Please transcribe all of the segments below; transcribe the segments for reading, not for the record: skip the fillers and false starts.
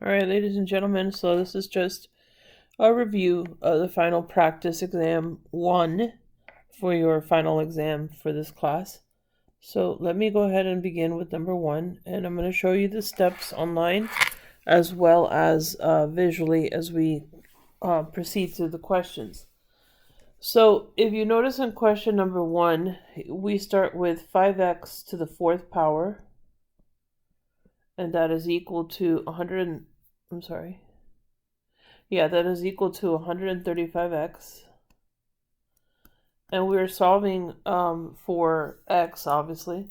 All right, ladies and gentlemen, so this is just a review of the final practice exam 1 for your final exam for this class. So let me go ahead and begin with number 1, and I'm going to show you the steps online as well as visually as we proceed through the questions. So if you notice in question number 1, we start with 5x to the 4th power, and that is equal to that is equal to 135x. And we're solving for x, obviously.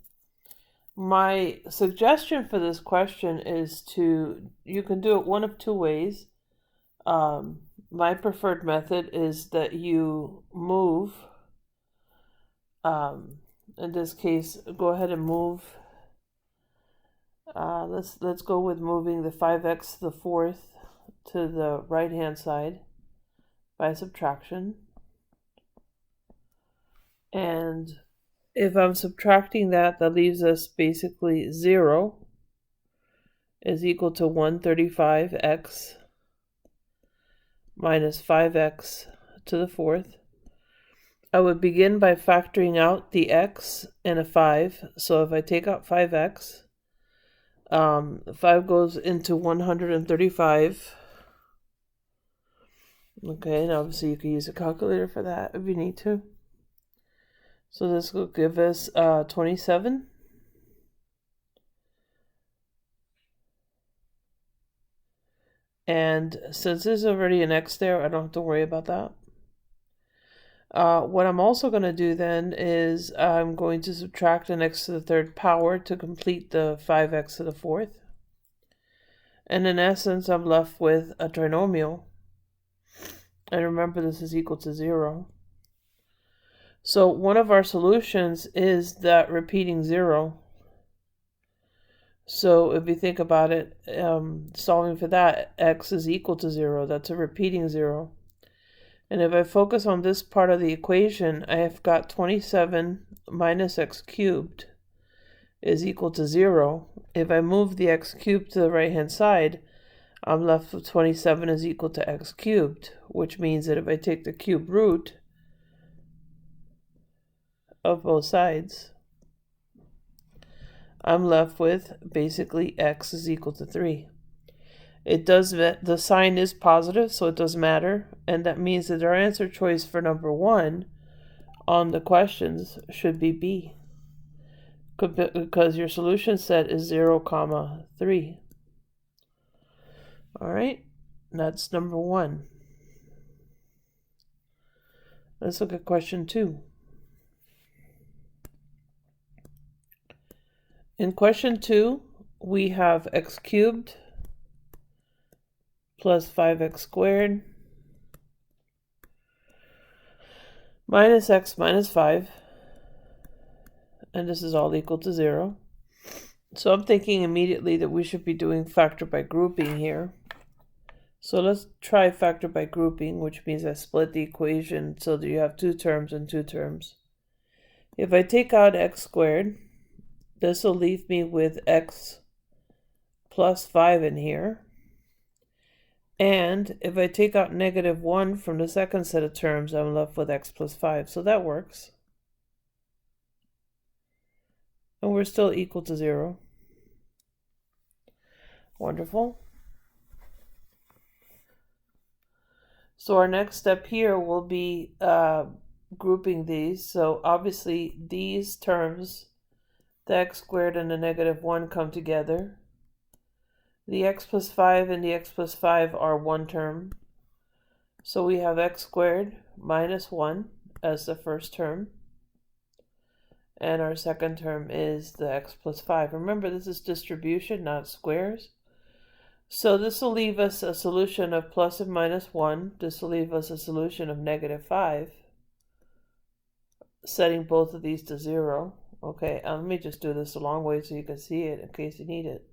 My suggestion for this question is you can do it one of two ways. My preferred method is that you move, in this case, go ahead and move. Let's go with moving the 5x to the 4th to the right hand side by subtraction. And if I'm subtracting that leaves us basically 0 is equal to 135x minus 5x to the 4th. I would begin by factoring out the x and a 5. So if I take out 5x, 5 goes into 135. Okay, and obviously you can use a calculator for that if you need to. So this will give us 27. And since there's already an x there, I don't have to worry about that. What I'm also going to do then is I'm going to subtract an x to the 3rd power to complete the 5x to the 4th. And in essence, I'm left with a trinomial. And remember, this is equal to 0. So one of our solutions is that repeating 0. So if you think about it, solving for that, x is equal to 0. That's a repeating 0. And if I focus on this part of the equation, I have got 27 minus x cubed is equal to 0. If I move the x cubed to the right-hand side, I'm left with 27 is equal to x cubed, which means that if I take the cube root of both sides, I'm left with basically x is equal to 3. The sign is positive, so it does matter, and that means that our answer choice for number 1 on the questions should be B, because your solution set is 0, 3. All right, that's number 1. Let's look at question 2. In question 2, we have x cubed plus 5x squared minus x minus 5, and this is all equal to 0. So I'm thinking immediately that we should be doing factor by grouping here. So let's try factor by grouping, which means I split the equation so that you have 2 terms and 2 terms. If I take out x squared, this will leave me with x plus 5 in here. And if I take out negative 1 from the second set of terms, I'm left with x plus 5. So that works. And we're still equal to 0. Wonderful. So our next step here will be grouping these. So obviously these terms, the x squared and the negative 1, come together. The x plus 5 and the x plus 5 are one term. So we have x squared minus 1 as the first term. And our second term is the x plus 5. Remember, this is distribution, not squares. So this will leave us a solution of plus and minus 1. This will leave us a solution of negative 5. Setting both of these to 0. Okay, let me just do this a long way so you can see it in case you need it.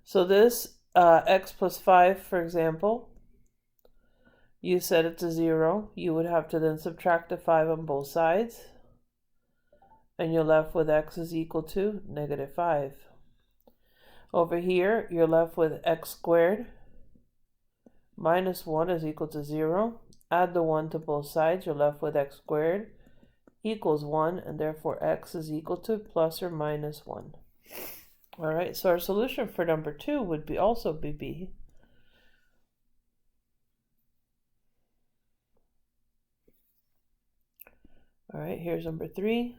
So this x plus 5, for example, you set it to 0. You would have to then subtract the 5 on both sides. And you're left with x is equal to negative 5. Over here, you're left with x squared minus 1 is equal to 0. Add the 1 to both sides, you're left with x squared equals 1, and therefore x is equal to plus or minus 1. All right, so our solution for number 2 would be also be B. All right, here's number 3.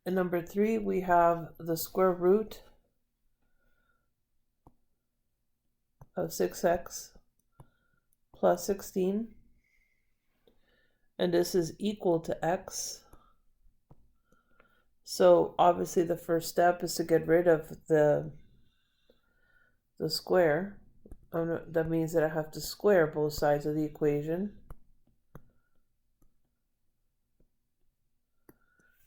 In number 3, we have the square root of 6x plus 16. And this is equal to x. So obviously the first step is to get rid of the square. That means that I have to square both sides of the equation.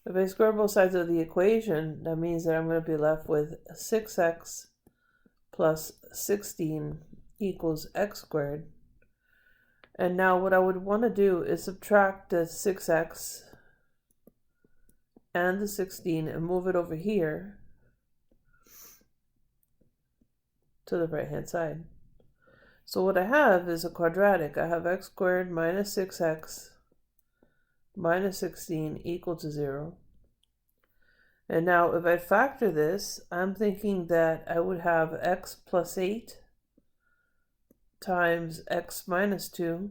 If I square both sides of the equation, that means that I'm going to be left with 6x plus 16 equals x squared. And now what I would want to do is subtract the 6x and the 16 and move it over here to the right hand side. So what I have is a quadratic. I have x squared minus 6x minus 16 equal to 0. And now if I factor this, I'm thinking that I would have x plus 8 times x minus 2.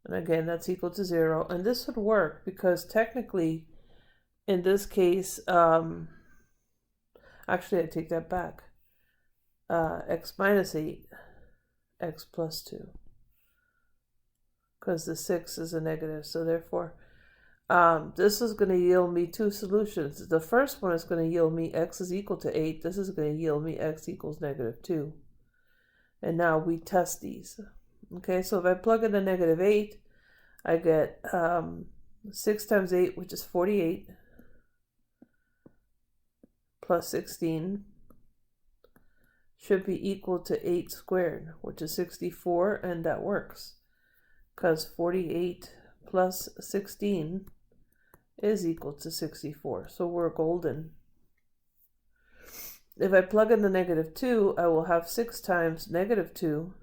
And again, that's equal to 0. And this would work because technically, in this case, actually I take that back. X minus 8, x plus 2. Because the 6 is a negative. So therefore, this is going to yield me two solutions. The first one is going to yield me x is equal to 8. This is going to yield me x equals negative 2. And now we test these. Okay, so if I plug in the negative 8, I get 6 times 8, which is 48, plus 16 should be equal to 8 squared, which is 64, and that works. Because 48 plus 16 is equal to 64, so we're golden. If I plug in the negative 2, I will have 6 times negative 2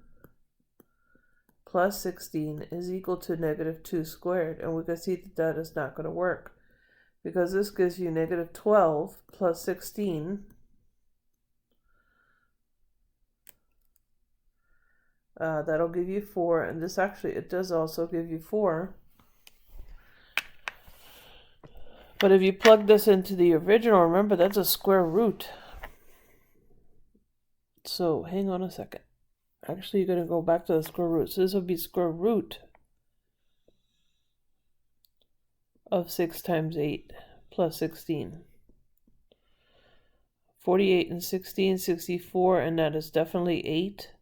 plus 16 is equal to negative 2 squared. And we can see that that is not going to work because this gives you negative 12 plus 16. That'll give you 4. And this actually, it does also give you 4. But if you plug this into the original, remember that's a square root. So hang on a second. Actually, you're going to go back to the square root. So this will be square root of 6 times 8 plus 16. 48 and 16, 64, and that is definitely 8,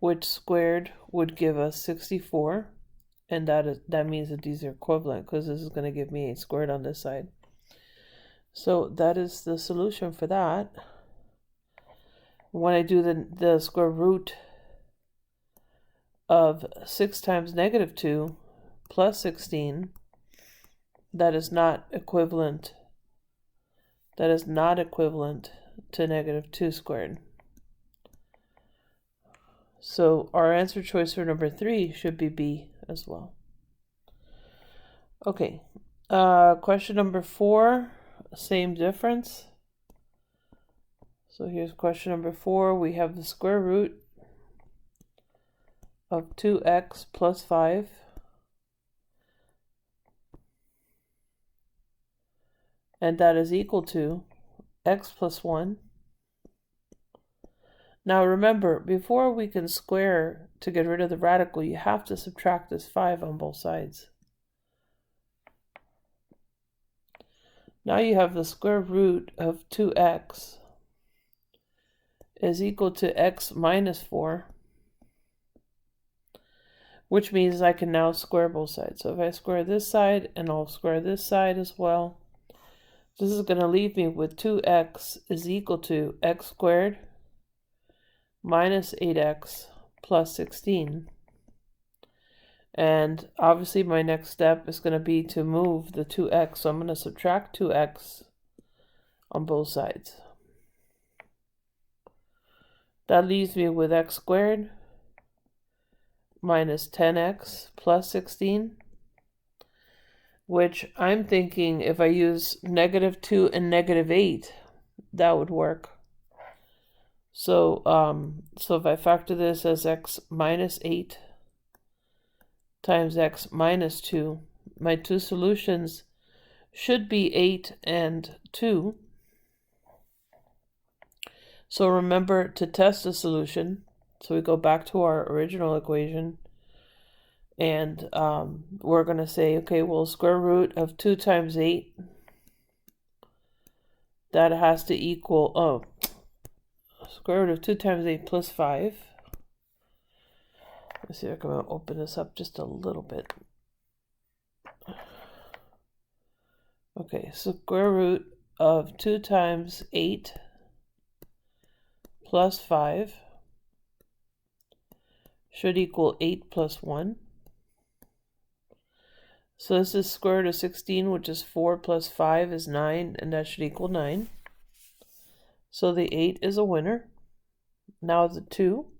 which squared would give us 64. And that means that these are equivalent because this is going to give me 8 squared on this side. So that is the solution for that. When I do the square root of 6 times negative 2 plus 16, that is not equivalent. That is not equivalent to negative 2 squared. So our answer choice for number 3 should be B as well. Okay, question number 4, same difference. So here's question number 4. We have the square root of 2x plus 5. And that is equal to x plus 1. Now remember, before we can square to get rid of the radical, you have to subtract this 5 on both sides. Now you have the square root of 2x is equal to x minus 4, which means I can now square both sides. So if I square this side, and I'll square this side as well, this is going to leave me with 2x is equal to x squared minus 8x plus 16. And obviously my next step is going to be to move the 2x. So I'm going to subtract 2x on both sides. That leaves me with x squared minus 10x plus 16, which I'm thinking if I use -2 and -8, that would work. So if I factor this as x minus 8 times x minus 2, my two solutions should be 8 and 2. So remember to test the solution. So we go back to our original equation, and we're going to say, okay, well, square root of 2 times 8, that has to equal, square root of 2 times 8 plus 5. Let's see if I can open this up just a little bit. Okay, so square root of 2 times 8 plus 5 should equal 8 plus 1. So this is square root of 16, which is 4 plus 5 is 9, and that should equal 9. So the 8 is a winner. Now the 2.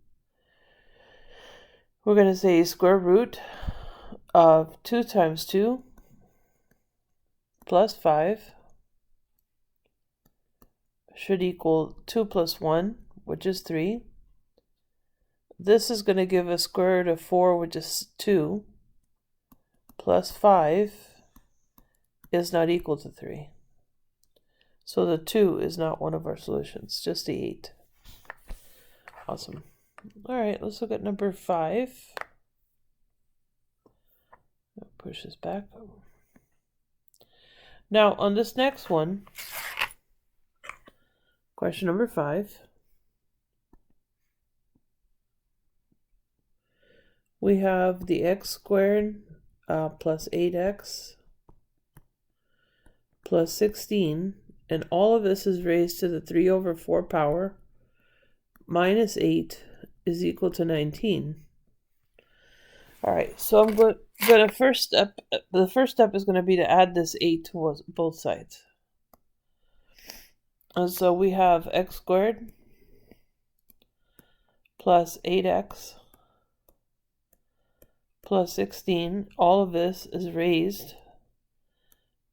We're going to say square root of 2 times 2 plus 5 should equal 2 plus 1, which is 3. This is going to give us square root of 4, which is 2, plus 5 is not equal to 3. So the 2 is not one of our solutions, just the 8. Awesome. All right, let's look at number 5. I'll push this back. Now, on this next one, question number 5, we have the x squared plus 8x plus 16, and all of this is raised to the 3/4 power minus 8 is equal to 19. All right, so I'm going to the first step is going to be to add this 8 to both sides. And so we have x squared plus 8x plus 16. All of this is raised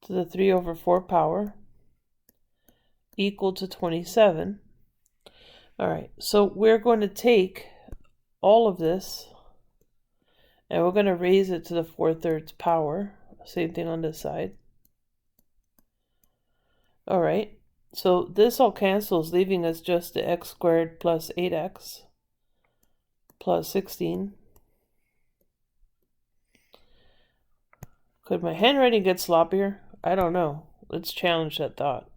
to the 3/4 power equal to 27. All right, so we're going to take all of this and we're going to raise it to the 4/3 power. Same thing on this side. All right, so this all cancels, leaving us just the x squared plus 8x plus 16. Could my handwriting get sloppier? I don't know. Let's challenge that thought.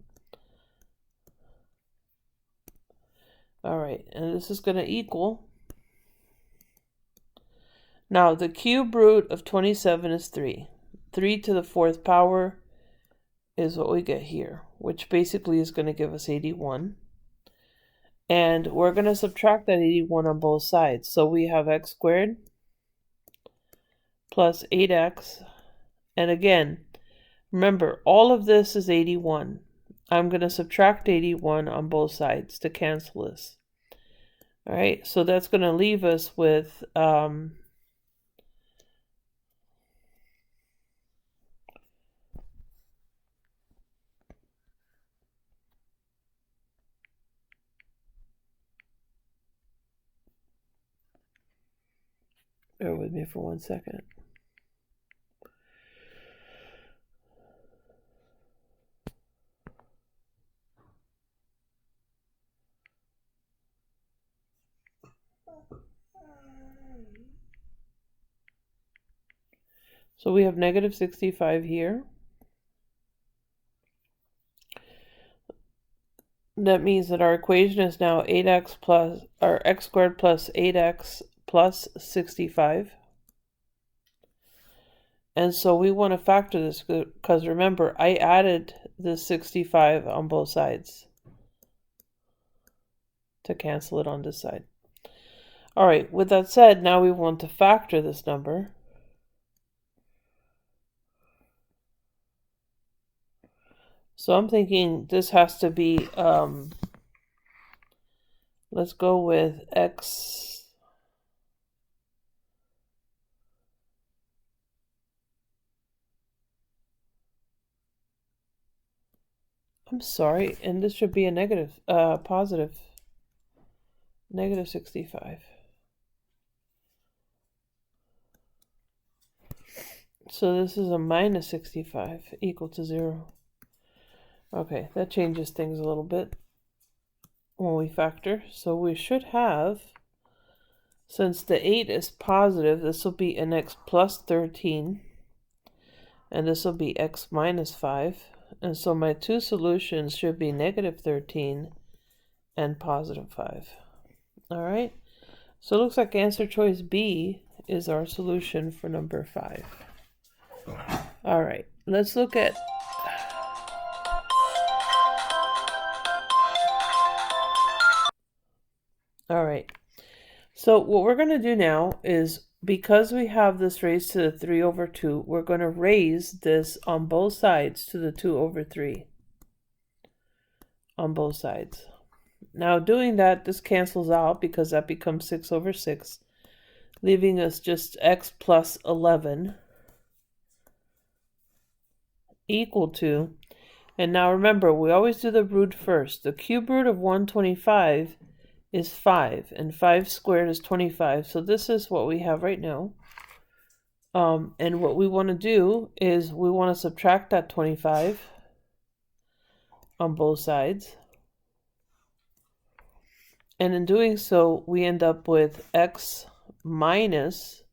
All right, and this is going to equal. Now, the cube root of 27 is 3. 3 to the 4th power is what we get here, which basically is going to give us 81. And we're going to subtract that 81 on both sides. So we have x squared plus 8x. And again, remember, all of this is 81. I'm going to subtract 81 on both sides to cancel this. All right, so that's going to leave us with bear with me for 1 second. So we have negative 65 here. That means that our equation is now 8x plus, or x squared plus 8x plus 65. And so we want to factor this because remember, I added this 65 on both sides to cancel it on this side. All right, with that said, now we want to factor this number. So I'm thinking this has to be, let's go with x. I'm sorry, and this should be a negative, positive. Negative 65. So this is a minus 65 equal to 0. Okay, that changes things a little bit when we factor. So we should have, since the 8 is positive, this will be an x plus 13. And this will be x minus 5. And so my two solutions should be negative 13 and positive 5. All right. So it looks like answer choice B is our solution for number 5. All right. Let's look at... All right. So what we're going to do now is, because we have this raised to the 3 over 2, we're going to raise this on both sides to the 2 over 3. On both sides. Now doing that, this cancels out because that becomes 6 over 6, leaving us just x plus 11 equal to, and now remember, we always do the root first. The cube root of 125 is 5, and 5 squared is 25. So this is what we have right now. And what we want to do is we want to subtract that 25 on both sides. And in doing so, we end up with x minus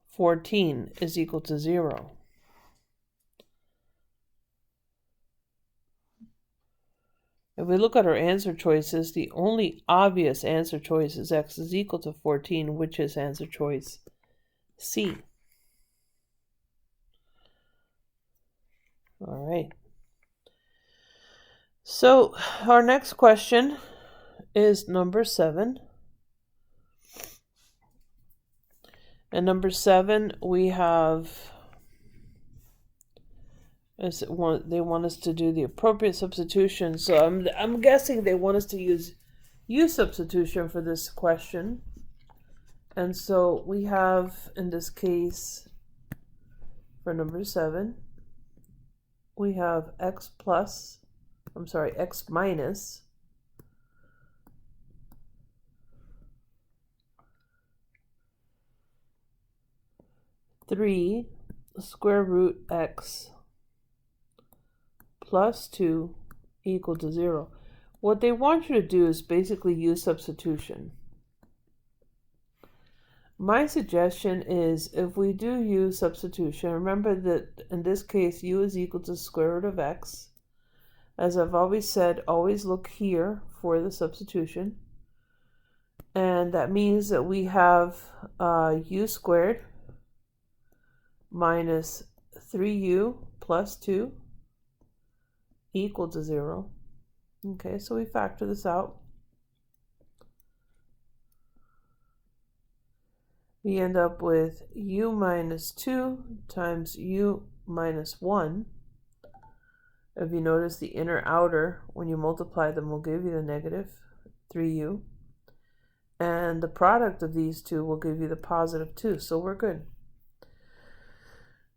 14 is equal to 0. If we look at our answer choices, the only obvious answer choice is x is equal to 14, which is answer choice C. All right. So our next question is number 7. And number 7, we have, they want us to do the appropriate substitution. So I'm guessing they want us to use U substitution for this question. And so we have, in this case, for number 7, we have x minus 3 square root x plus 2 equal to 0. What they want you to do is basically use substitution. My suggestion is, if we do use substitution, remember that in this case u is equal to the square root of x. As I've always said, always look here for the substitution. And that means that we have u squared minus 3u plus 2 equal to 0. Okay, so we factor this out. We end up with u minus 2 times u minus 1. If you notice, the inner outer, when you multiply them, will give you the negative 3u. And the product of these two will give you the positive 2. So we're good.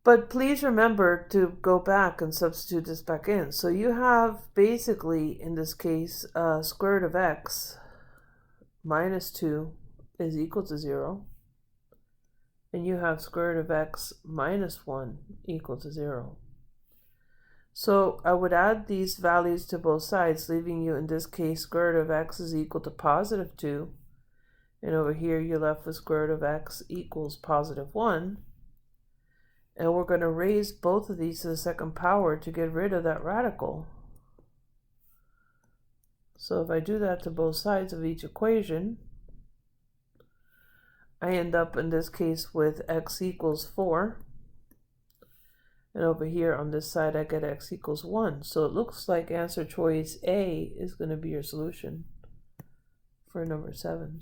But please remember to go back and substitute this back in. So you have basically, in this case, square root of x minus 2 is equal to 0. And you have square root of x minus 1 equal to 0. So I would add these values to both sides, leaving you, in this case, square root of x is equal to positive 2. And over here, you're left with square root of x equals positive 1. And we're going to raise both of these to the second power to get rid of that radical. So if I do that to both sides of each equation, I end up, in this case, with x equals 4. And over here on this side, I get x equals 1. So it looks like answer choice A is going to be your solution for number 7.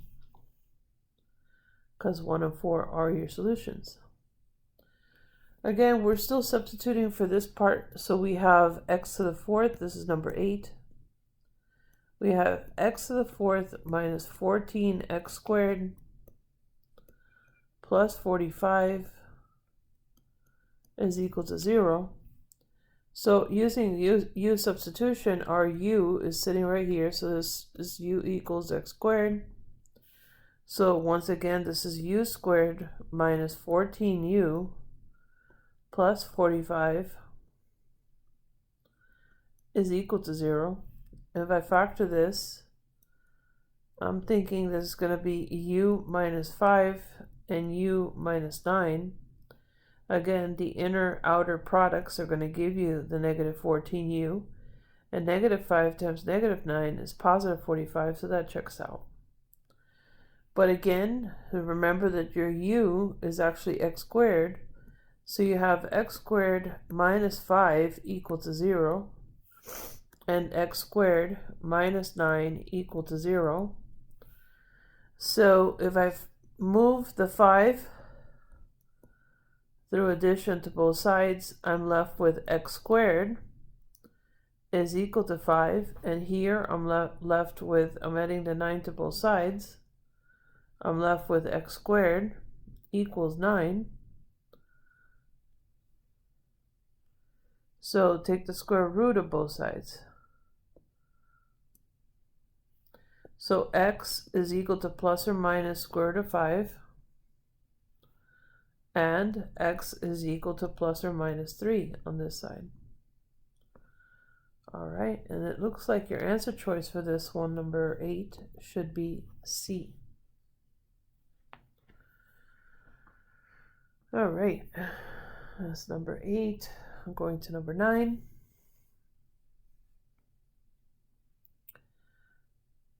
Because 1 and 4 are your solutions. Again, we're still substituting for this part. So we have x to the fourth. This is number 8. We have x to the fourth minus 14x squared plus 45 is equal to 0. So using u substitution, our u is sitting right here. So this is u equals x squared. So once again, this is u squared minus 14u plus 45 is equal to 0. And if I factor this, I'm thinking this is going to be u minus 5 and u minus 9. Again, the inner-outer products are going to give you the negative 14u. And negative 5 times negative 9 is positive 45, so that checks out. But again, remember that your u is actually x squared. So you have x squared minus 5 equal to 0. And x squared minus 9 equal to 0. So if I move the 5 through addition to both sides, I'm left with x squared is equal to 5. And here I'm left with, I'm adding the 9 to both sides. I'm left with x squared equals 9. So take the square root of both sides. So x is equal to plus or minus square root of 5. And x is equal to plus or minus 3 on this side. All right, and it looks like your answer choice for this one, number 8, should be C. All right, that's number 8. I'm going to number 9.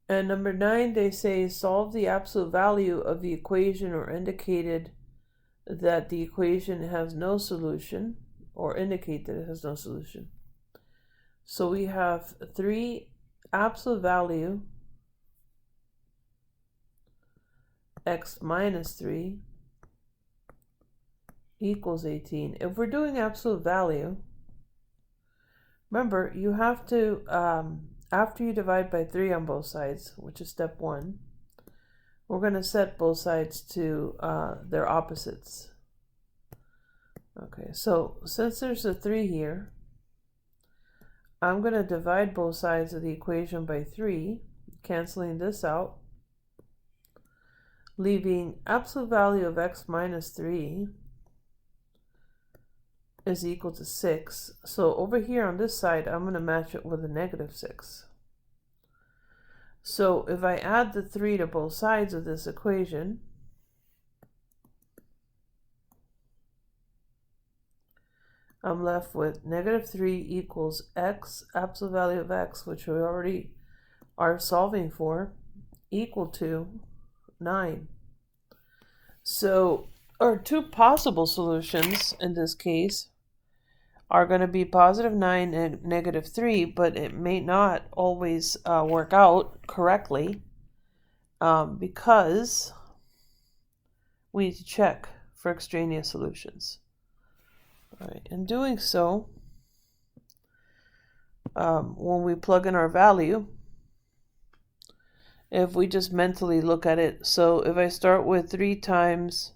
And number 9, they say solve the absolute value of the equation or indicated that the equation has no solution, or indicate that it has no solution. So we have 3 absolute value x minus 3 equals 18. If we're doing absolute value, remember you have to, after you divide by 3 on both sides, which is step 1, we're going to set both sides to their opposites. Okay, so since there's a 3 here, I'm going to divide both sides of the equation by 3, canceling this out, leaving absolute value of x minus 3 is equal to 6. So over here on this side, I'm going to match it with a negative 6. So if I add the 3 to both sides of this equation, I'm left with negative 3 equals x, absolute value of x, which we already are solving for, equal to 9. So our 2 possible solutions in this case are going to be positive 9 and negative 3, but it may not always work out correctly because we need to check for extraneous solutions. All right, in doing so, when we plug in our value, if we just mentally look at it, so if I start with 3 times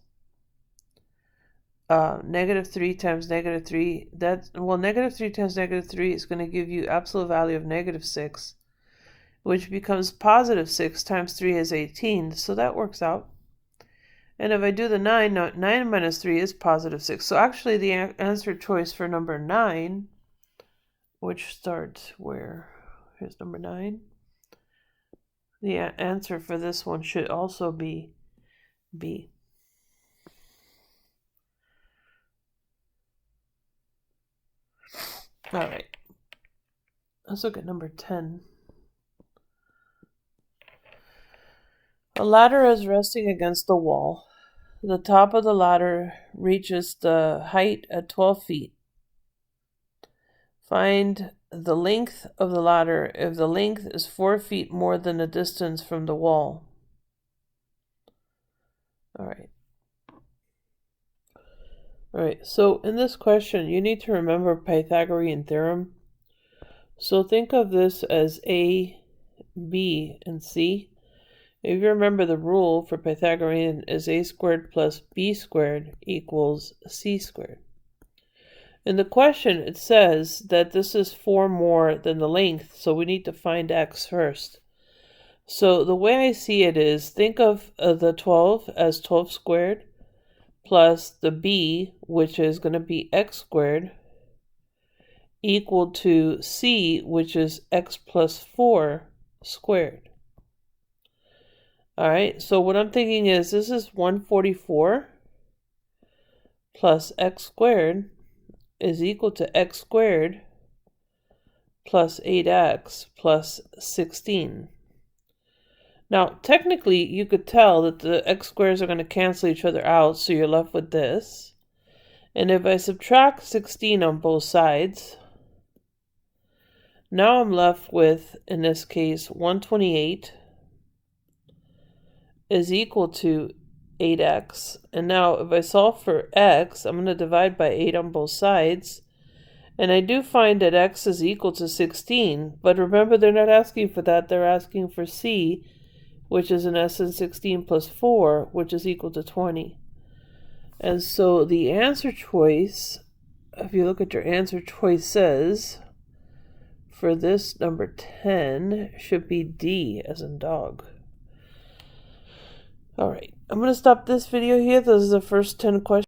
negative 3 times negative 3, negative 3 times negative 3 is going to give you absolute value of negative 6, which becomes positive 6 times 3 is 18, so that works out. And if I do the 9, now 9 minus 3 is positive 6. So actually the answer choice for number 9, which starts where? Here's number 9. The answer for this one should also be B. All right. Let's look at number 10. A ladder is resting against the wall. The top of the ladder reaches the height at 12 feet. Find the length of the ladder if the length is 4 feet more than the distance from the wall. All right. All right, so in this question, you need to remember Pythagorean theorem. So think of this as A, B, and C. If you remember, the rule for Pythagorean is a squared plus b squared equals c squared. In the question, it says that this is 4 more than the length, so we need to find x first. So the way I see it is, think of the 12 as 12 squared plus the b, which is going to be x squared, equal to c, which is x plus 4 squared. All right, so what I'm thinking is this is 144 plus x squared is equal to x squared plus 8x plus 16. Now, technically, you could tell that the x squares are going to cancel each other out, so you're left with this. And if I subtract 16 on both sides, now I'm left with, in this case, 128 is equal to 8x. And now if I solve for x, I'm going to divide by 8 on both sides. And I do find that x is equal to 16. But remember, they're not asking for that. They're asking for c, which is in essence 16 plus 4, which is equal to 20. And so the answer choice, if you look at your answer choices, for this number 10 should be D as in dog. All right, I'm going to stop this video here. Those are the first 10 questions.